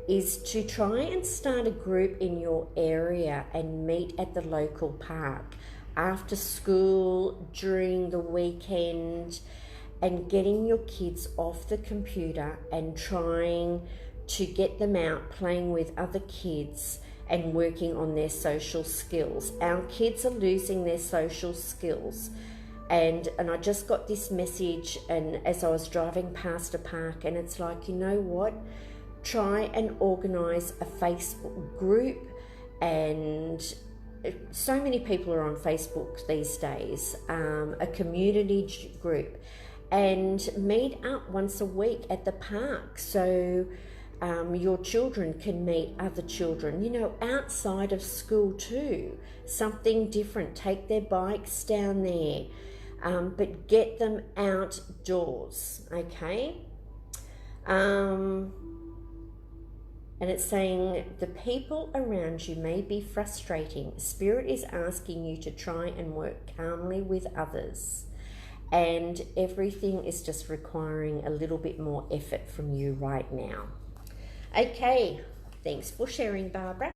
is to try and start a group in your area and meet at the local park after school, during the weekend, and getting your kids off the computer and trying to get them out playing with other kids and working on their social skills. Our kids are losing their social skills. And I just got this message, and as I was driving past a park, and it's like, you know what? Try and organise a Facebook group, and so many people are on Facebook these days, a community group, and meet up once a week at the park, so your children can meet other children, outside of school too, something different. Take their bikes down there, but get them outdoors, okay? And it's saying the people around you may be frustrating. Spirit is asking you to try and work calmly with others. And everything is just requiring a little bit more effort from you right now. Okay, thanks for sharing, Barbara.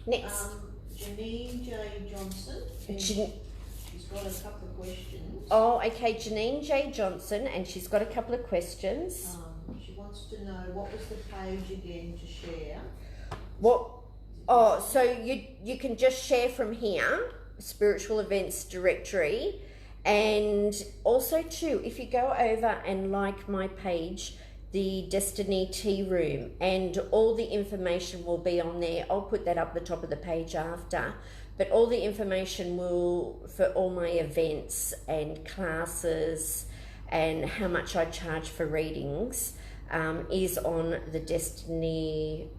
Next. Janine J. Johnson. She's got a couple of questions. Oh, okay, Janine J. Johnson, and she's got a couple of questions. She wants to know, what was the page again to share? So you can just share from here, Spiritual Events Directory. And also too, if you go over and like my page, the Destiny Tea Room, and all the information will be on there. I'll put that up the top of the page after, but all the information will, for all my events and classes and how much I charge for readings, is on the Destiny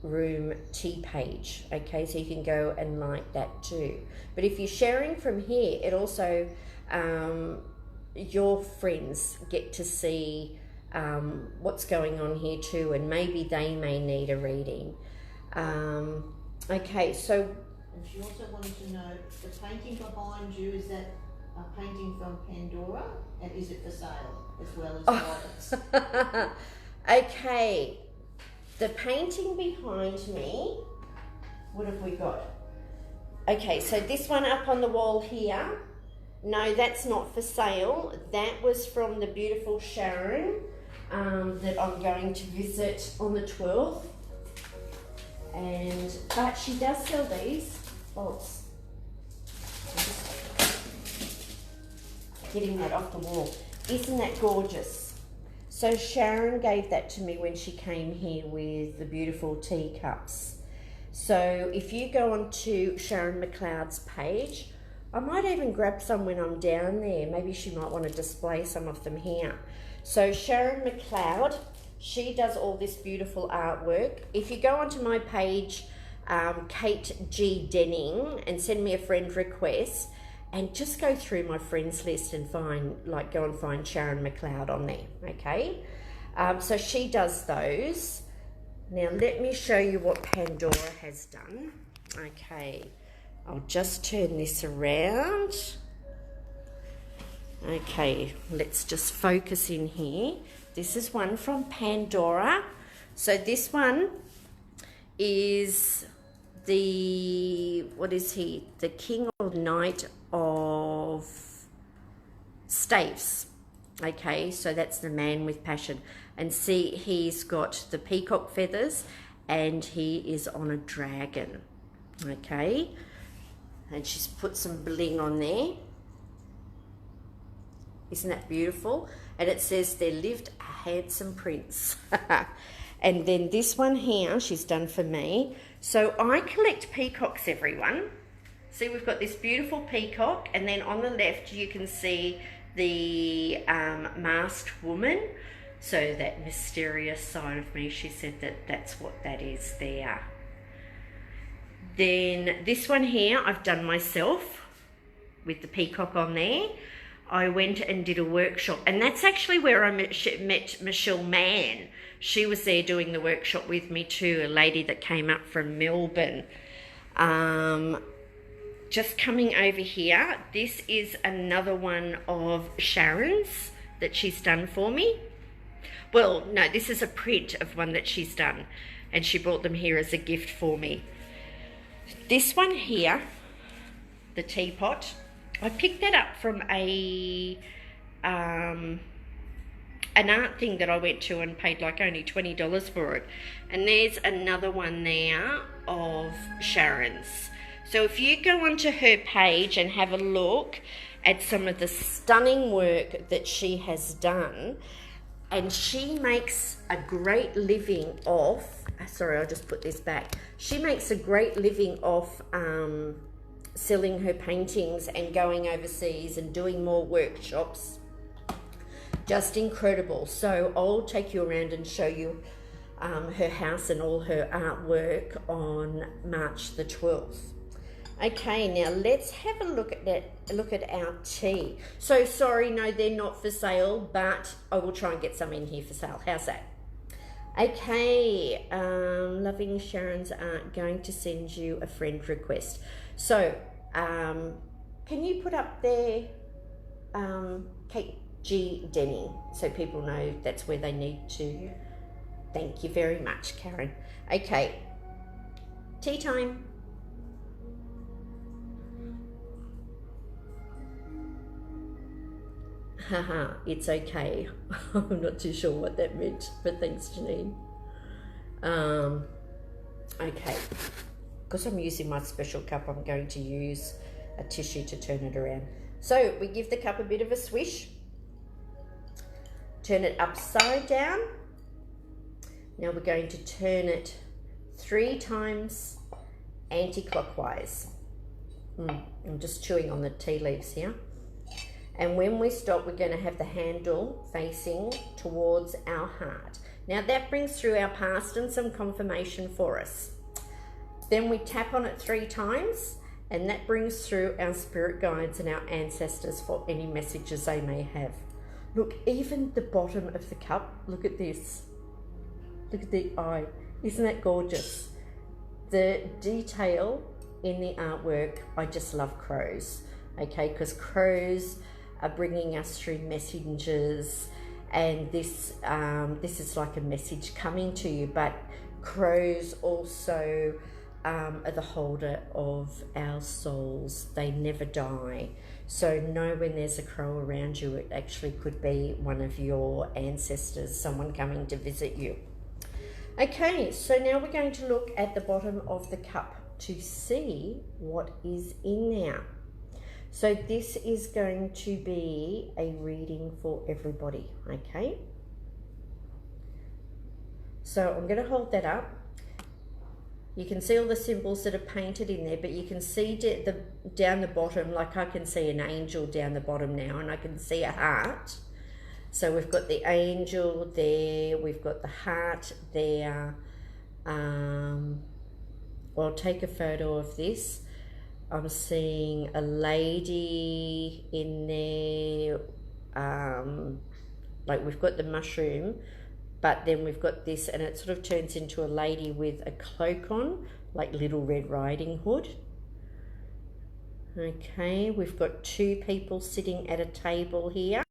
Room tea page. Okay, so you can go and like that too. But if you're sharing from here, it also, your friends get to see what's going on here too, and maybe they may need a reading. Okay, so... And she also wanted to know, the painting behind you, is that a painting from Pandora, and is it for sale as well as wallets? Okay, the painting behind me, what have we got? Okay, so this one up on the wall here, no, that's not for sale. That was from the beautiful Sharon that I'm going to visit on the 12th. But she does sell these. Oh, getting that off the wall. Isn't that gorgeous? So Sharon gave that to me when she came here with the beautiful teacups. So if you go onto Sharon McLeod's page, I might even grab some when I'm down there. Maybe she might want to display some of them here. So Sharon McLeod, she does all this beautiful artwork. If you go onto my page, Kate G. Denning, and send me a friend request, and just go through my friends list and go and find Sharon McLeod on there, okay? So she does those. Now let me show you what Pandora has done. Okay, I'll just turn this around. Okay, let's just focus in here. This is one from Pandora. So this one is what is he? The King or Knight of Staves. Okay, so that's the man with passion. And see, he's got the peacock feathers and he is on a dragon. Okay, and she's put some bling on there. Isn't that beautiful? And it says, there lived a handsome prince. And then this one here, she's done for me. So I collect peacocks, everyone. See, we've got this beautiful peacock, and then on the left you can see the masked woman. So that mysterious side of me, she said that's what that is there. Then this one here, I've done myself with the peacock on there. I went and did a workshop, and that's actually where I met Michelle Mann. She was there doing the workshop with me too, a lady that came up from Melbourne. Just coming over here, this is another one of Sharon's that she's done for me. Well, no, this is a print of one that she's done, and she brought them here as a gift for me. This one here, the teapot, I picked that up from an art thing that I went to and paid like only $20 for it. And there's another one there of Sharon's. So if you go onto her page and have a look at some of the stunning work that she has done, and she makes a great living off, sorry, I'll just put this back. She makes a great living off selling her paintings and going overseas and doing more workshops. Just incredible. So I'll take you around and show you her house and all her artwork on March the 12th. Okay, now let's have a look at that. Look at our tea. So sorry, no, they're not for sale, but I will try and get some in here for sale. How's that? Okay, loving Sharon's art, going to send you a friend request. So, can you put up there Kate G. Denning so people know that's where they need to? Yeah. Thank you very much, Karen. Okay, tea time. Haha, it's okay. I'm not too sure what that meant, but thanks, Janine. Okay, because I'm using my special cup, I'm going to use a tissue to turn it around. So we give the cup a bit of a swish, turn it upside down. Now we're going to turn it 3 times anti-clockwise. I'm just chewing on the tea leaves here. And when we stop, we're going to have the handle facing towards our heart. Now that brings through our past and some confirmation for us. Then we tap on it 3 times, and that brings through our spirit guides and our ancestors for any messages they may have. Look, even the bottom of the cup, look at this. Look at the eye. Isn't that gorgeous? The detail in the artwork, I just love crows. okay, because crows are bringing us through messages, and this is like a message coming to you. But crows also are the holder of our souls. They never die. So know when there's a crow around you, it actually could be one of your ancestors, someone coming to visit you. Okay, so now we're going to look at the bottom of the cup to see what is in there. So this is going to be a reading for everybody, okay? So I'm going to hold that up. You can see all the symbols that are painted in there, but you can see down the bottom, like I can see an angel down the bottom now, and I can see a heart. So we've got the angel there, we've got the heart there. Well, I'll take a photo of this. I'm seeing a lady in there, like we've got the mushroom, but then we've got this, and it sort of turns into a lady with a cloak on, like Little Red Riding Hood. Okay, we've got two people sitting at a table here.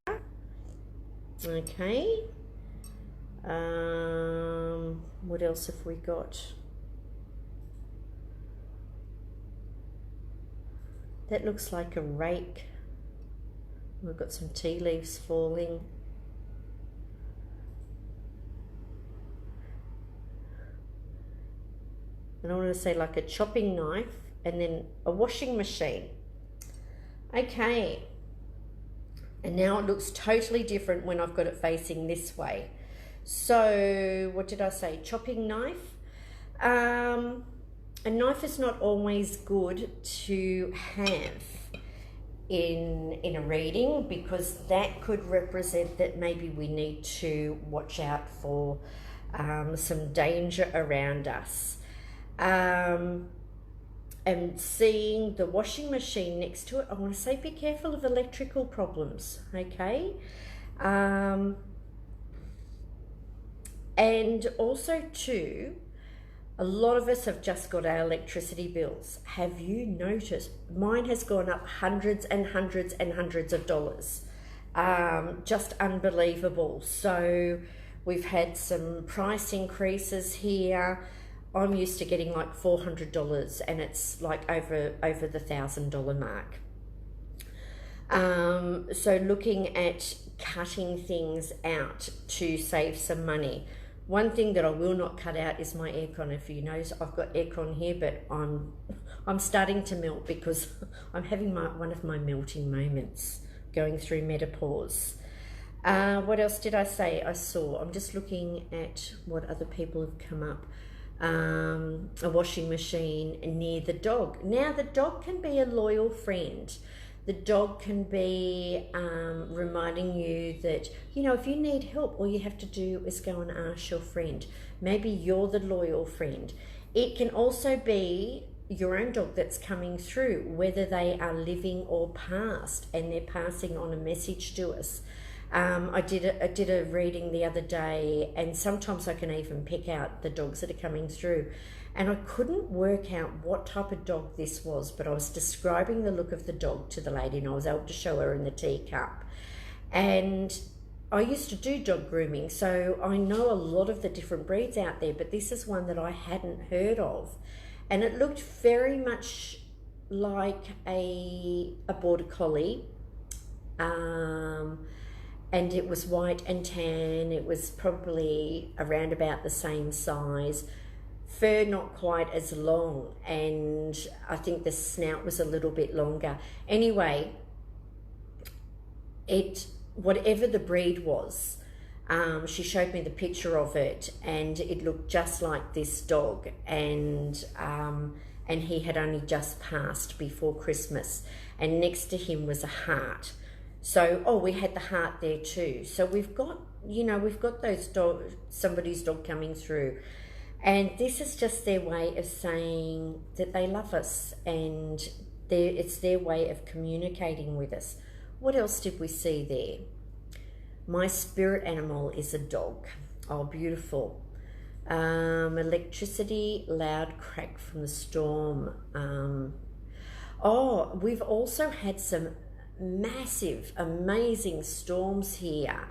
Okay, what else have we got? That looks like a rake. We've got some tea leaves falling. And I want to say like a chopping knife, and then a washing machine. Okay. And now it looks totally different when I've got it facing this way. So what did I say? Chopping knife. A knife is not always good to have in a reading, because that could represent that maybe we need to watch out for some danger around us. And seeing the washing machine next to it, I want to say be careful of electrical problems, okay? And also too, a lot of us have just got our electricity bills. Have you noticed? Mine has gone up hundreds and hundreds and hundreds of dollars. Just unbelievable. So we've had some price increases here. I'm used to getting like $400, and it's like over the $1,000 mark. So looking at cutting things out to save some money. One thing that I will not cut out is my aircon. If you notice, I've got aircon here, but I'm starting to melt because I'm having one of my melting moments, going through menopause. What else did I say I saw? I'm just looking at what other people have come up. A washing machine near the dog. Now the dog can be a loyal friend. The dog can be reminding you that, you know, if you need help, all you have to do is go and ask your friend. Maybe you're the loyal friend. It can also be your own dog that's coming through, whether they are living or past, and they're passing on a message to us. I did a reading the other day, and sometimes I can even pick out the dogs that are coming through. And I couldn't work out what type of dog this was, but I was describing the look of the dog to the lady, and I was able to show her in the teacup. And I used to do dog grooming, so I know a lot of the different breeds out there, but this is one that I hadn't heard of. And it looked very much like a border collie. And it was white and tan. It was probably around about the same size. Fur not quite as long, and I think the snout was a little bit longer. Anyway, whatever the breed was, she showed me the picture of it, and it looked just like this dog, and he had only just passed before Christmas, and next to him was a heart. So, we had the heart there too. So we've got those somebody's dog coming through. And this is just their way of saying that they love us, and it's their way of communicating with us. What else did we see there? My spirit animal is a dog. Oh, beautiful. Electricity, loud crack from the storm. Oh, we've also had some massive, amazing storms here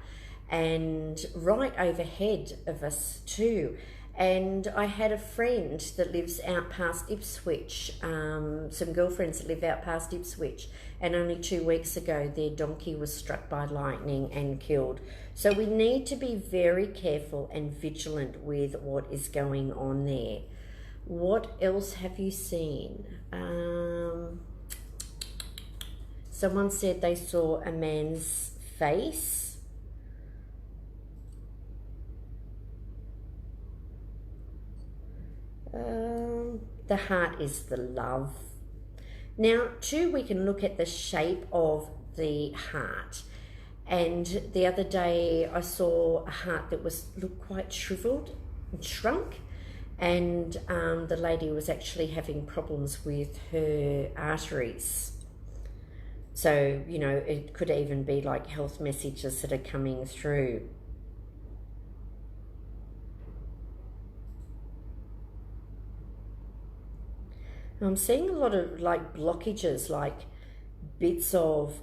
and right overhead of us too. And I had a friend that lives out past Ipswich, some girlfriends that live out past Ipswich, and only 2 weeks ago their donkey was struck by lightning and killed. So we need to be very careful and vigilant with what is going on there. What else have you seen? Someone said they saw a man's face. The heart is the love. Now, too, we can look at the shape of the heart. And the other day I saw a heart that looked quite shriveled and shrunk. And the lady was actually having problems with her arteries. So, you know, it could even be like health messages that are coming through. I'm seeing a lot of like blockages, like bits of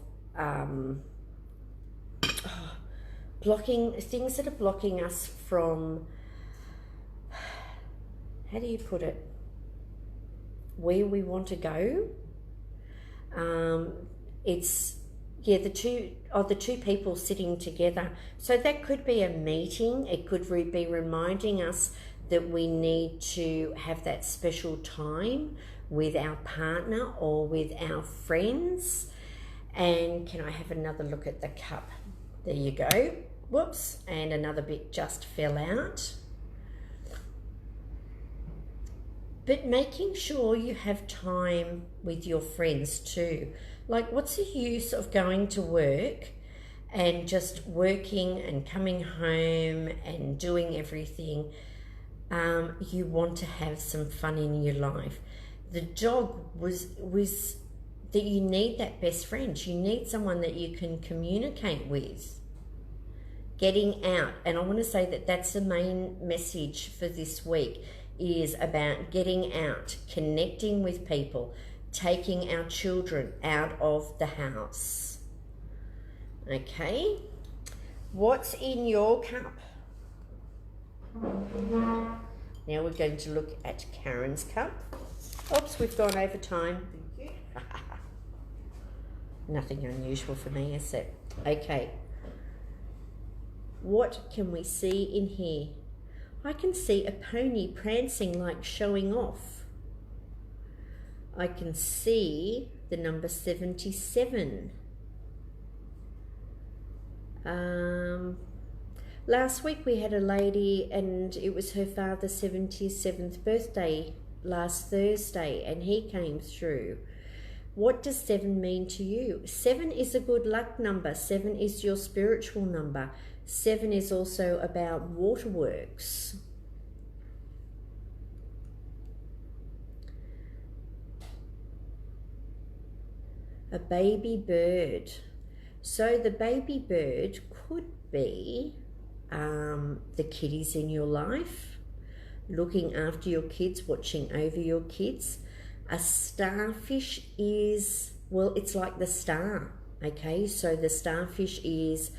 blocking, things that are blocking us from, how do you put it, where we want to go. It's, yeah, the two people sitting together. So that could be a meeting. It could be reminding us that we need to have that special time with our partner or with our friends. And can I have another look at the cup? There you go. Whoops, and another bit just fell out. But making sure you have time with your friends too. Like, what's the use of going to work and just working and coming home and doing everything? You want to have some fun in your life. The dog was that you need that best friend. You need someone that you can communicate with. Getting out. And I want to say that that's the main message for this week, is about getting out, connecting with people, taking our children out of the house. Okay. What's in your cup? Now we're going to look at Karen's cup. Oops, we've gone over time. Thank you. Nothing unusual for me, is it? Okay. What can we see in here? I can see a pony prancing, like showing off. I can see the number 77. Last week we had a lady and it was her father's 77th birthday last Thursday, and he came through. What does 7 mean to you? 7 is a good luck number. 7 is your spiritual number. 7 is also about waterworks. A baby bird. So the baby bird could be the kiddies in your life, looking after your kids, watching over your kids. A starfish is, well, it's like the star, okay? So the starfish is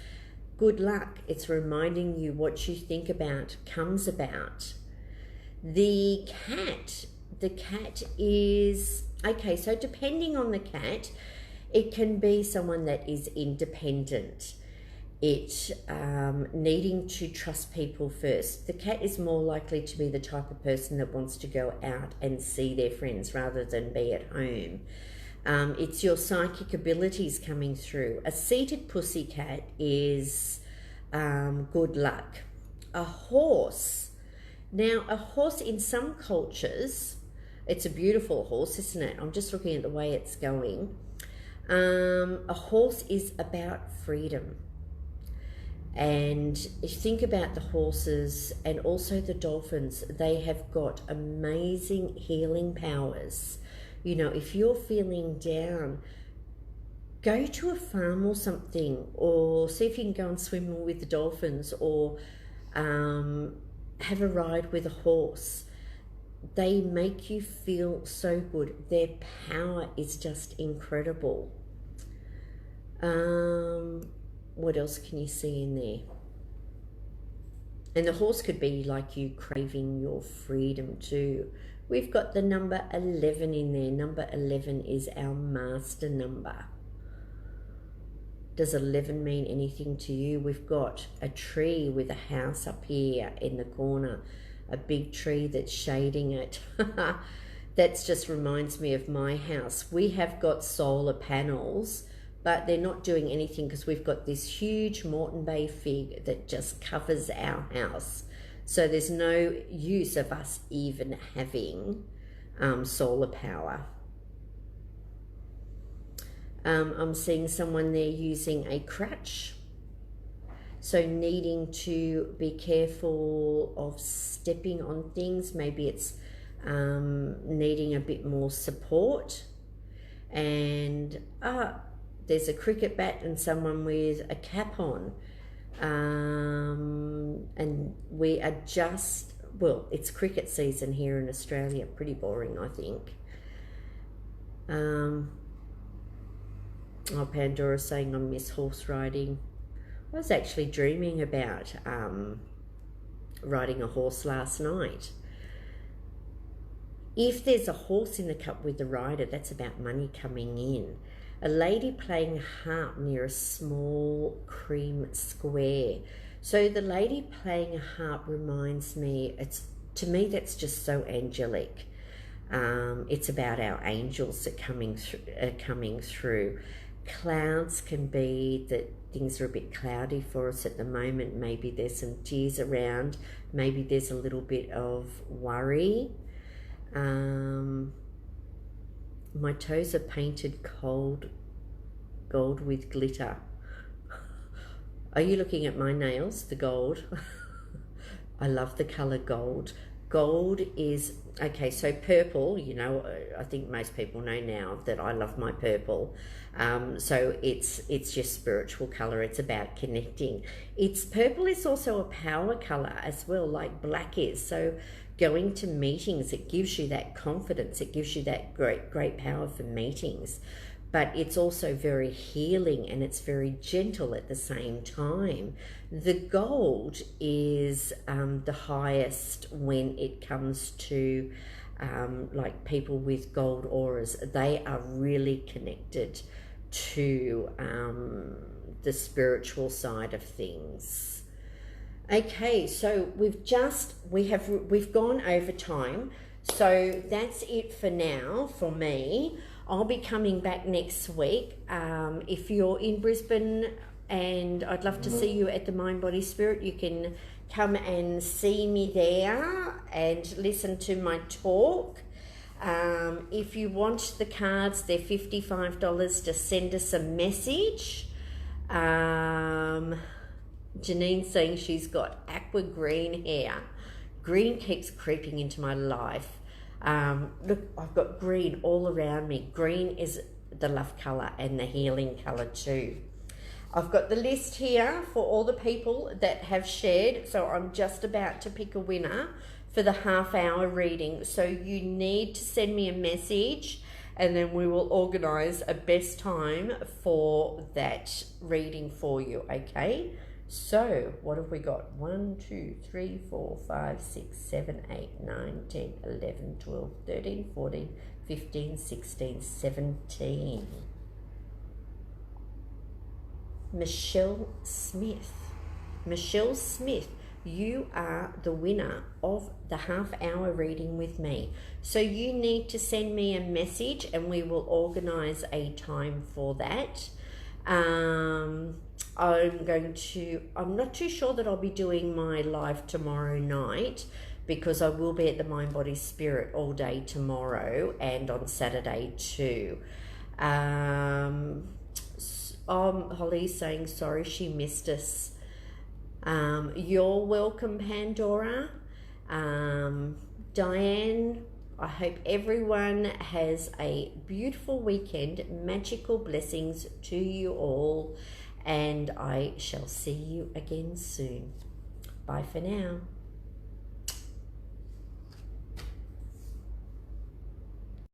good luck. It's reminding you what you think about comes about. The cat is, okay, so depending on the cat, it can be someone that is independent. It needing to trust people first. The cat is more likely to be the type of person that wants to go out and see their friends rather than be at home. It's your psychic abilities coming through. A seated pussycat is good luck. A horse. Now, a horse in some cultures, it's a beautiful horse, isn't it? I'm just looking at the way it's going. A horse is about freedom. And if you think about the horses and also the dolphins, they have got amazing healing powers. You know, if you're feeling down, go to a farm or something, or see if you can go and swim with the dolphins, or have a ride with a horse. they make you feel so good. Their power is just incredible. What else can you see in there? And the horse could be like you craving your freedom too. We've got the number 11 in there. Number 11 is our master number. Does 11 mean anything to you? We've got a tree with a house up here in the corner. A big tree that's shading it. That just reminds me of my house. We have got solar panels, but they're not doing anything because we've got this huge Moreton Bay fig that just covers our house. So there's no use of us even having solar power. I'm seeing someone there using a crutch. So needing to be careful of stepping on things. Maybe it's needing a bit more support. And there's a cricket bat and someone with a cap on. And we are just, well, it's cricket season here in Australia. Pretty boring, I think. Pandora's saying I miss horse riding. I was actually dreaming about riding a horse last night. If there's a horse in the cup with the rider, that's about money coming in. A lady playing a harp near a small cream square. So the lady playing a harp reminds me, to me that's just so angelic. It's about our angels that are coming through. Clouds can be that things are a bit cloudy for us at the moment. Maybe there's some tears around. Maybe there's a little bit of worry. My toes are painted gold with glitter. Are you looking at my nails, the gold? I love the colour gold. Gold is, okay, so purple, you know, I think most people know now that I love my purple. So it's your spiritual colour. It's about connecting. Purple is also a power colour as well, like black is. So going to meetings, it gives you that confidence. It gives you that great power for meetings. But it's also very healing and it's very gentle at the same time. The gold is the highest when it comes to like people with gold auras. They are really connected to the spiritual side of things. Okay, so we've gone over time. So that's it for now for me. I'll be coming back next week. If you're in Brisbane and I'd love to see you at the Mind Body Spirit, you can come and see me there and listen to my talk. If you want the cards, they're $55. Just send us a message. Janine's saying she's got aqua green hair. Green keeps creeping into my life. Look, I've got green all around me. Green is the love colour and the healing colour too. I've got the list here for all the people that have shared. So I'm just about to pick a winner for the half-hour reading. So you need to send me a message and then we will organise a best time for that reading for you, okay? So, what have we got? 1, 2, 3, 4, 5, 6, 7, 8, 9, 10, 11, 12, 13, 14, 15, 16, 17. Michelle Smith. Michelle Smith, you are the winner of the half-hour reading with me. So you need to send me a message and we will organise a time for that. I'm not too sure that I'll be doing my live tomorrow night because I will be at the Mind Body Spirit all day tomorrow and on Saturday too. Holly's saying sorry she missed us. You're welcome, Pandora. Diane, I hope everyone has a beautiful weekend. Magical blessings to you all. And I shall see you again soon. Bye for now.